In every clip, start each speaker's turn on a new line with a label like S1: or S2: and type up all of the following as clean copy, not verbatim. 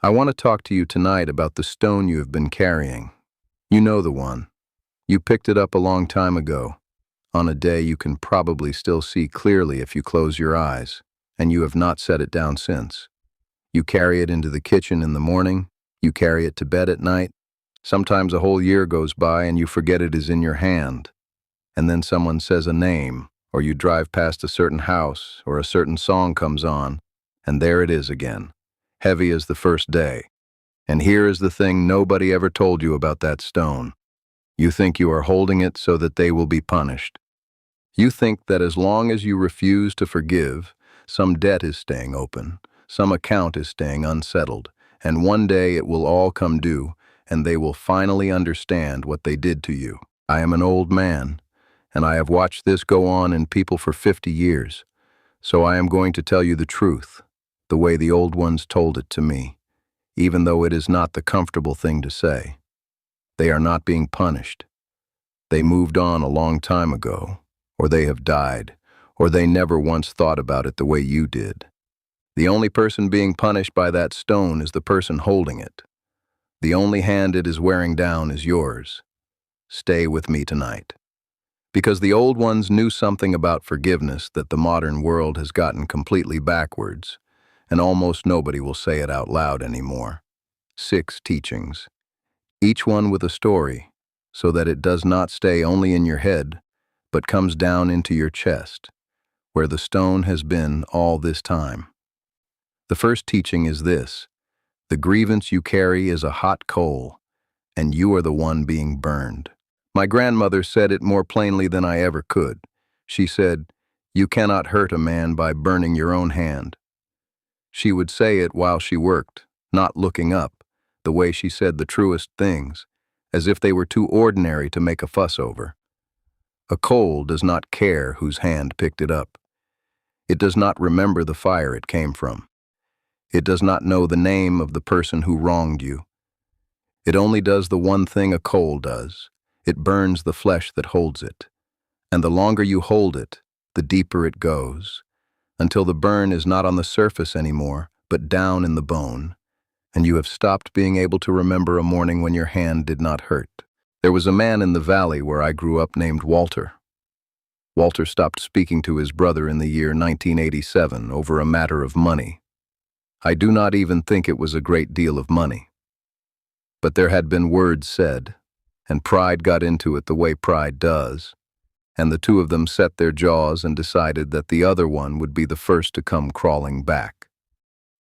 S1: I want to talk to you tonight about the stone you have been carrying. You know the one. You picked it up a long time ago, on a day you can probably still see clearly if you close your eyes, and you have not set it down since. You carry it into the kitchen in the morning, you carry it to bed at night. Sometimes a whole year goes by and you forget it is in your hand. And then someone says a name, or you drive past a certain house, or a certain song comes on, and there it is again, heavy as the first day. And here is the thing nobody ever told you about that stone. You think you are holding it so that they will be punished. You think that as long as you refuse to forgive, some debt is staying open, some account is staying unsettled, and one day it will all come due, and they will finally understand what they did to you. I am an old man, and I have watched this go on in people for 50 years, so I am going to tell you the truth, the way the old ones told it to me, even though it is not the comfortable thing to say. They are not being punished. They moved on a long time ago, or they have died, or they never once thought about it the way you did. The only person being punished by that stone is the person holding it. The only hand it is wearing down is yours. Stay with me tonight. Because the old ones knew something about forgiveness that the modern world has gotten completely backwards, and almost nobody will say it out loud anymore. 6 teachings, each one with a story, so that it does not stay only in your head, but comes down into your chest, where the stone has been all this time. The first teaching is this: the grievance you carry is a hot coal, and you are the one being burned. My grandmother said it more plainly than I ever could. She said, "You cannot hurt a man by burning your own hand." She would say it while she worked, not looking up, the way she said the truest things, as if they were too ordinary to make a fuss over. A coal does not care whose hand picked it up. It does not remember the fire it came from. It does not know the name of the person who wronged you. It only does the one thing a coal does. It burns the flesh that holds it. And the longer you hold it, the deeper it goes, until the burn is not on the surface anymore, but down in the bone, and you have stopped being able to remember a morning when your hand did not hurt. There was a man in the valley where I grew up named Walter. Walter stopped speaking to his brother in the year 1987 over a matter of money. I do not even think it was a great deal of money. But there had been words said, and pride got into it the way pride does, and the two of them set their jaws and decided that the other one would be the first to come crawling back.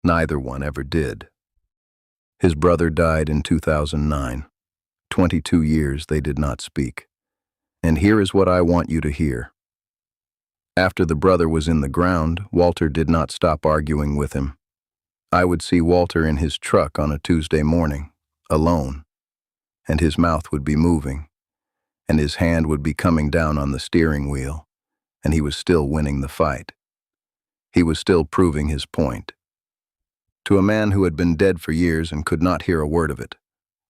S1: Neither one ever did. His brother died in 2009. 22 years they did not speak. And here is what I want you to hear. After the brother was in the ground, Walter did not stop arguing with him. I would see Walter in his truck on a Tuesday morning, alone, and his mouth would be moving, and his hand would be coming down on the steering wheel, and he was still winning the fight. He was still proving his point. To a man who had been dead for years and could not hear a word of it.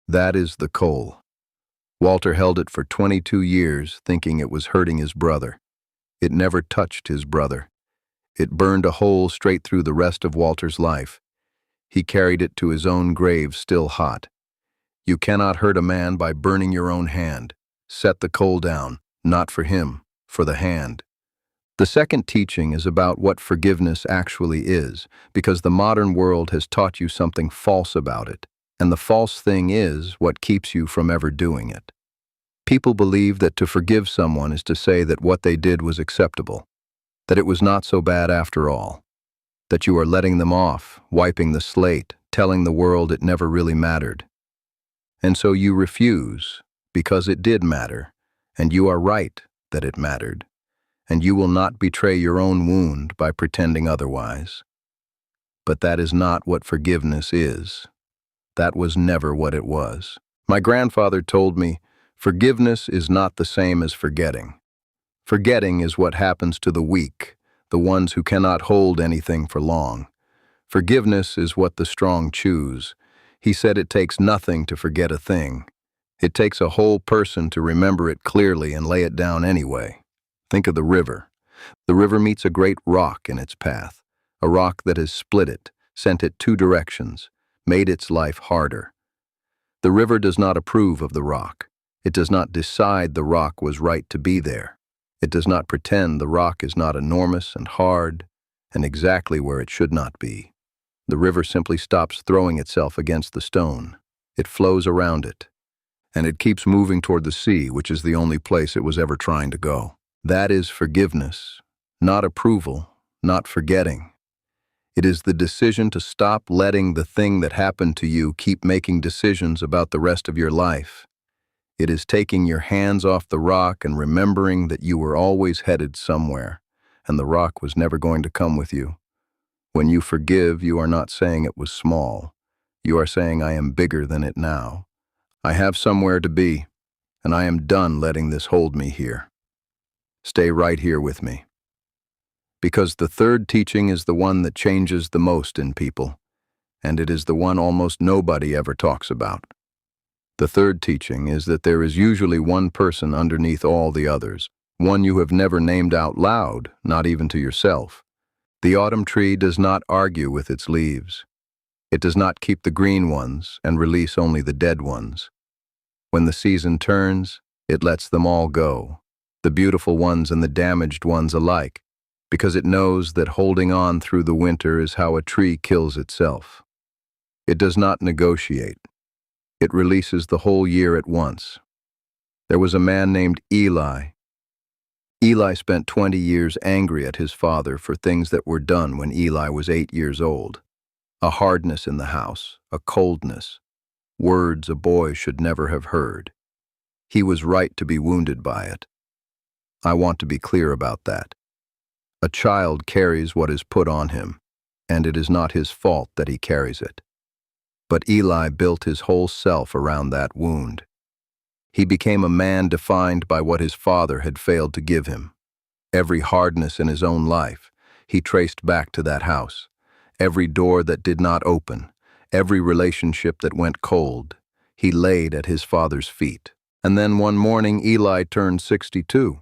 S1: That is the coal. Walter held it for 22 years, thinking it was hurting his brother. It never touched his brother. It burned a hole straight through the rest of Walter's life. He carried it to his own grave still hot. You cannot hurt a man by burning your own hand. Set the coal down, not for him, for the hand. The second teaching is about what forgiveness actually is, because the modern world has taught you something false about it, and the false thing is what keeps you from ever doing it. People believe that to forgive someone is to say that what they did was acceptable, that it was not so bad after all, that you are letting them off, wiping the slate, telling the world it never really mattered. And so you refuse, because it did matter, and you are right that it mattered, and you will not betray your own wound by pretending otherwise. But that is not what forgiveness is. That was never what it was. My grandfather told me, forgiveness is not the same as forgetting. Forgetting is what happens to the weak, the ones who cannot hold anything for long. Forgiveness is what the strong choose. He said it takes nothing to forget a thing. It takes a whole person to remember it clearly and lay it down anyway. Think of the river. The river meets a great rock in its path, a rock that has split it, sent it 2 directions, made its life harder. The river does not approve of the rock. It does not decide the rock was right to be there. It does not pretend the rock is not enormous and hard and exactly where it should not be. The river simply stops throwing itself against the stone. It flows around it, and it keeps moving toward the sea, which is the only place it was ever trying to go. That is forgiveness, not approval, not forgetting. It is the decision to stop letting the thing that happened to you keep making decisions about the rest of your life. It is taking your hands off the rock and remembering that you were always headed somewhere, and the rock was never going to come with you. When you forgive, you are not saying it was small. You are saying, I am bigger than it now. I have somewhere to be, and I am done letting this hold me here. Stay right here with me. Because the third teaching is the one that changes the most in people, and it is the one almost nobody ever talks about. The third teaching is that there is usually one person underneath all the others, one you have never named out loud, not even to yourself. The autumn tree does not argue with its leaves. It does not keep the green ones and release only the dead ones. When the season turns, it lets them all go, the beautiful ones and the damaged ones alike, because it knows that holding on through the winter is how a tree kills itself. It does not negotiate. It releases the whole year at once. There was a man named Eli. Eli spent 20 years angry at his father for things that were done when Eli was 8 years old. A hardness in the house, a coldness, words a boy should never have heard. He was right to be wounded by it. I want to be clear about that. A child carries what is put on him, and it is not his fault that he carries it. But Eli built his whole self around that wound. He became a man defined by what his father had failed to give him. Every hardness in his own life, he traced back to that house. Every door that did not open, every relationship that went cold, he laid at his father's feet. And then one morning Eli turned 62.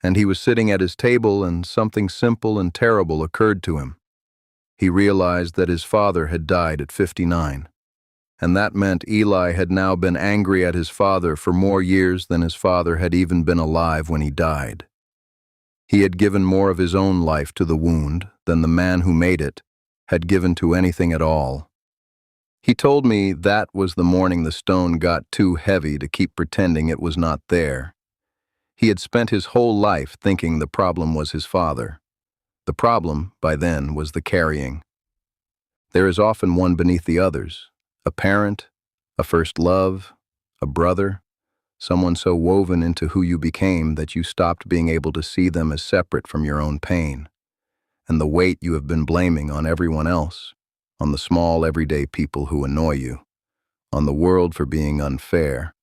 S1: And he was sitting at his table and something simple and terrible occurred to him. He realized that his father had died at 59. And that meant Eli had now been angry at his father for more years than his father had even been alive when he died. He had given more of his own life to the wound than the man who made it had given to anything at all. He told me that was the morning the stone got too heavy to keep pretending it was not there. He had spent his whole life thinking the problem was his father. The problem, by then, was the carrying. There is often one beneath the others, a parent, a first love, a brother, someone so woven into who you became that you stopped being able to see them as separate from your own pain. And the weight you have been blaming on everyone else, on the small everyday people who annoy you, on the world for being unfair,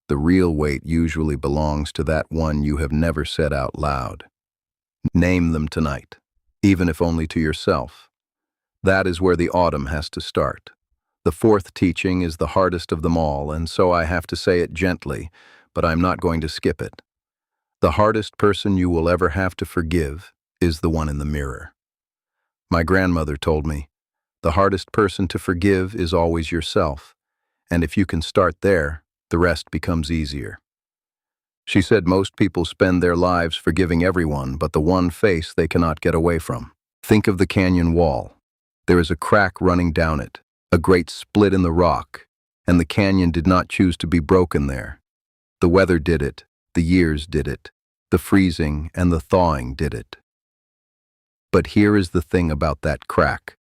S1: the real weight usually belongs to that one you have never said out loud. Name them tonight, even if only to yourself. That is where the autumn has to start. The fourth teaching is the hardest of them all, and so I have to say it gently, but I'm not going to skip it. The hardest person you will ever have to forgive is the one in the mirror. My grandmother told me, the hardest person to forgive is always yourself, and if you can start there, the rest becomes easier. She said most people spend their lives forgiving everyone but the one face they cannot get away from. Think of the canyon wall. There is a crack running down it, a great split in the rock, and the canyon did not choose to be broken there. The weather did it, the years did it, the freezing and the thawing did it. But here is the thing about that crack.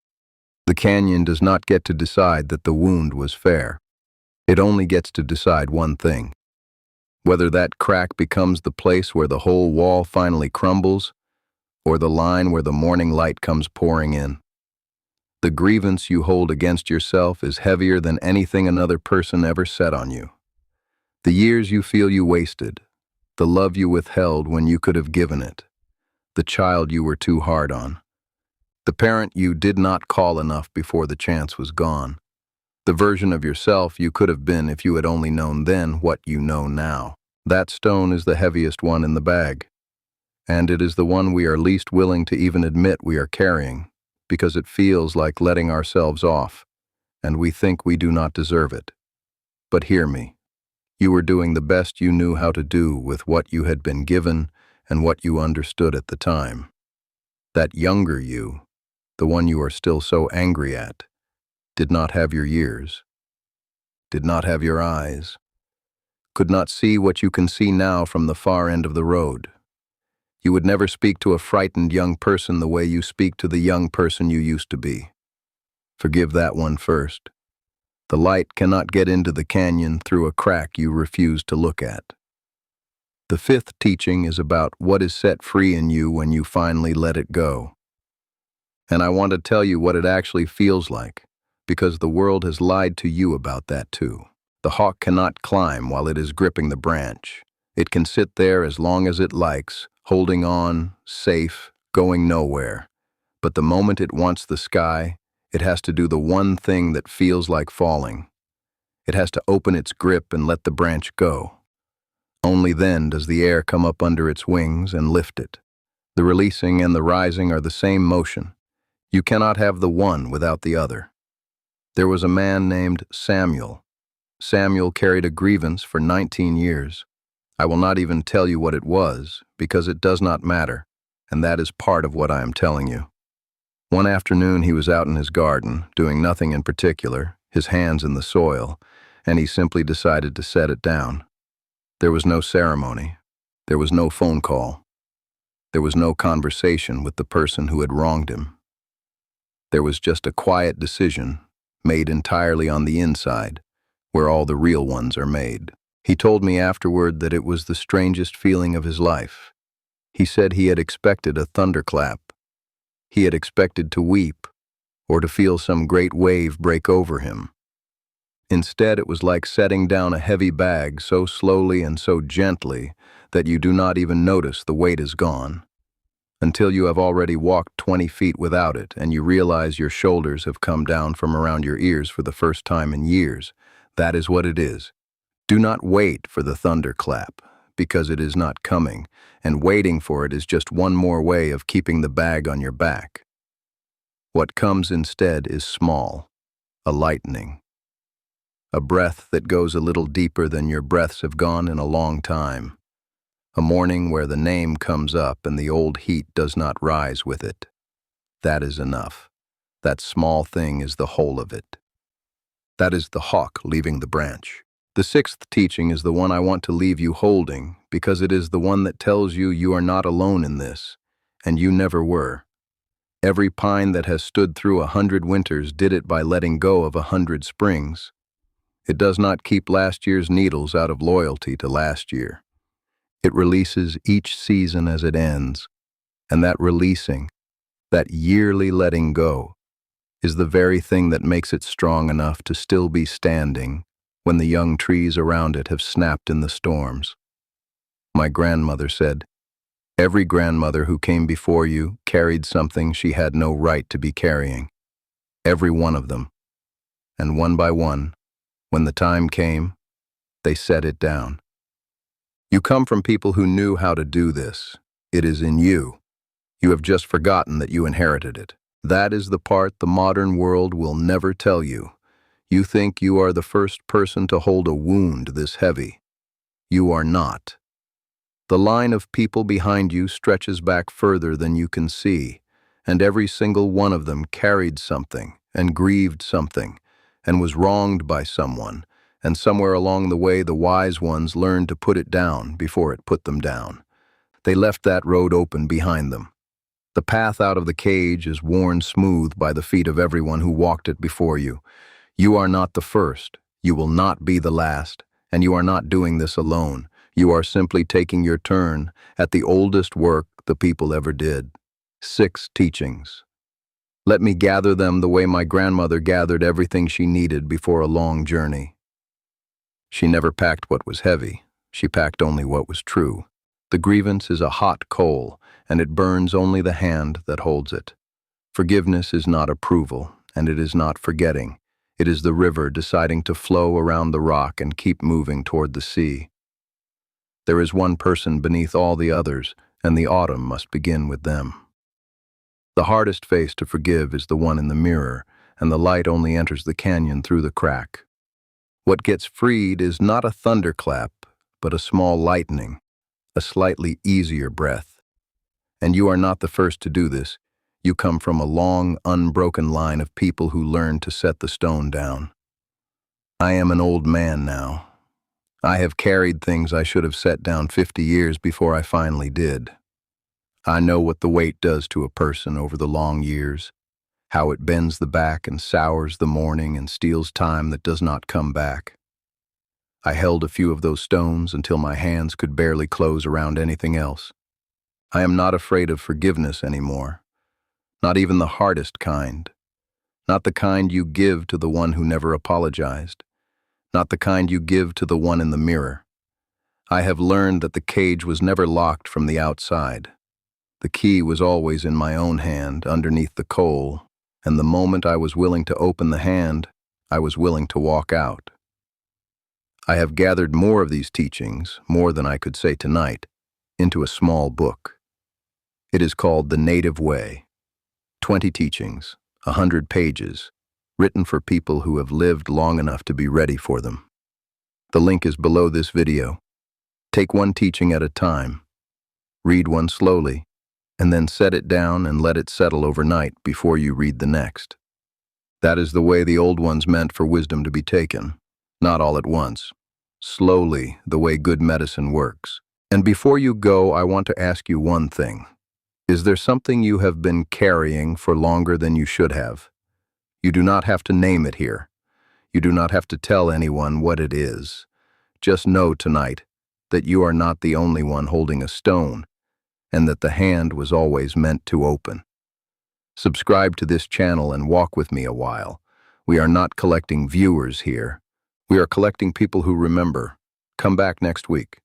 S1: The canyon does not get to decide that the wound was fair. It only gets to decide one thing. Whether that crack becomes the place where the whole wall finally crumbles, or the line where the morning light comes pouring in. The grievance you hold against yourself is heavier than anything another person ever said on you. The years you feel you wasted, the love you withheld when you could have given it, the child you were too hard on, the parent you did not call enough before the chance was gone. The version of yourself you could have been if you had only known then what you know now. That stone is the heaviest one in the bag, and it is the one we are least willing to even admit we are carrying, because it feels like letting ourselves off. and we think we do not deserve it. But hear me. You were doing the best you knew how to do with what you had been given and what you understood at the time. That younger you, the one you are still so angry at, did not have your ears, did not have your eyes, could not see what you can see now from the far end of the road. You would never speak to a frightened young person the way you speak to the young person you used to be. Forgive that one first. The light cannot get into the canyon through a crack you refuse to look at. The fifth teaching is about what is set free in you when you finally let it go. And I want to tell you what it actually feels like, because the world has lied to you about that too. The hawk cannot climb while it is gripping the branch. It can sit there as long as it likes, holding on, safe, going nowhere. But the moment it wants the sky, it has to do the one thing that feels like falling. It has to open its grip and let the branch go. Only then does the air come up under its wings and lift it. The releasing and the rising are the same motion. You cannot have the one without the other. There was a man named Samuel. Samuel carried a grievance for 19 years. I will not even tell you what it was, because it does not matter, and that is part of what I am telling you. One afternoon he was out in his garden, doing nothing in particular, his hands in the soil, and he simply decided to set it down. There was no ceremony. There was no phone call. There was no conversation with the person who had wronged him. There was just a quiet decision, made entirely on the inside, where all the real ones are made. He told me afterward that it was the strangest feeling of his life. He said he had expected a thunderclap. He had expected to weep, or to feel some great wave break over him. Instead, it was like setting down a heavy bag so slowly and so gently that you do not even notice the weight is gone, until you have already walked 20 feet without it and you realize your shoulders have come down from around your ears for the first time in years. That is what it is. Do not wait for the thunderclap, because it is not coming, and waiting for it is just one more way of keeping the bag on your back. What comes instead is small, a lightning. A breath that goes a little deeper than your breaths have gone in a long time. A morning where the name comes up and the old heat does not rise with it. That is enough. That small thing is the whole of it. That is the hawk leaving the branch. The sixth teaching is the one I want to leave you holding, because it is the one that tells you you are not alone in this, and you never were. Every pine that has stood through 100 winters did it by letting go of 100 springs. It does not keep last year's needles out of loyalty to last year. It releases each season as it ends, and that releasing, that yearly letting go, is the very thing that makes it strong enough to still be standing when the young trees around it have snapped in the storms. My grandmother said, "Every grandmother who came before you carried something she had no right to be carrying. Every one of them. And one by one, when the time came, they set it down. You come from people who knew how to do this. It is in you. You have just forgotten that you inherited it. That is the part the modern world will never tell you. You think you are the first person to hold a wound this heavy. You are not. The line of people behind you stretches back further than you can see, and every single one of them carried something, and grieved something, and was wronged by someone, and somewhere along the way the wise ones learned to put it down before it put them down. They left that road open behind them. The path out of the cage is worn smooth by the feet of everyone who walked it before you. You are not the first, you will not be the last, and you are not doing this alone. You are simply taking your turn at the oldest work the people ever did. 6 teachings. Let me gather them the way my grandmother gathered everything she needed before a long journey. She never packed what was heavy, she packed only what was true. The grievance is a hot coal, and it burns only the hand that holds it. Forgiveness is not approval, and it is not forgetting. It is the river deciding to flow around the rock and keep moving toward the sea. There is one person beneath all the others, and the autumn must begin with them. The hardest face to forgive is the one in the mirror, and the light only enters the canyon through the crack. What gets freed is not a thunderclap, but a small lightning, a slightly easier breath. And you are not the first to do this. You come from a long, unbroken line of people who learned to set the stone down. I am an old man now. I have carried things I should have set down 50 years before I finally did. I know what the weight does to a person over the long years, how it bends the back and sours the morning and steals time that does not come back. I held a few of those stones until my hands could barely close around anything else. I am not afraid of forgiveness anymore, not even the hardest kind, not the kind you give to the one who never apologized, not the kind you give to the one in the mirror. I have learned that the cage was never locked from the outside. The key was always in my own hand, underneath the coal, and the moment I was willing to open the hand, I was willing to walk out. I have gathered more of these teachings, more than I could say tonight, into a small book. It is called The Native Way. 20 teachings, 100 pages, written for people who have lived long enough to be ready for them. The link is below this video. Take one teaching at a time. Read one slowly, and then set it down and let it settle overnight before you read the next. That is the way the old ones meant for wisdom to be taken, not all at once. Slowly, the way good medicine works. And before you go, I want to ask you one thing. Is there something you have been carrying for longer than you should have? You do not have to name it here. You do not have to tell anyone what it is. Just know tonight that you are not the only one holding a stone, and that the hand was always meant to open. Subscribe to this channel and walk with me a while. We are not collecting viewers here. We are collecting people who remember. Come back next week.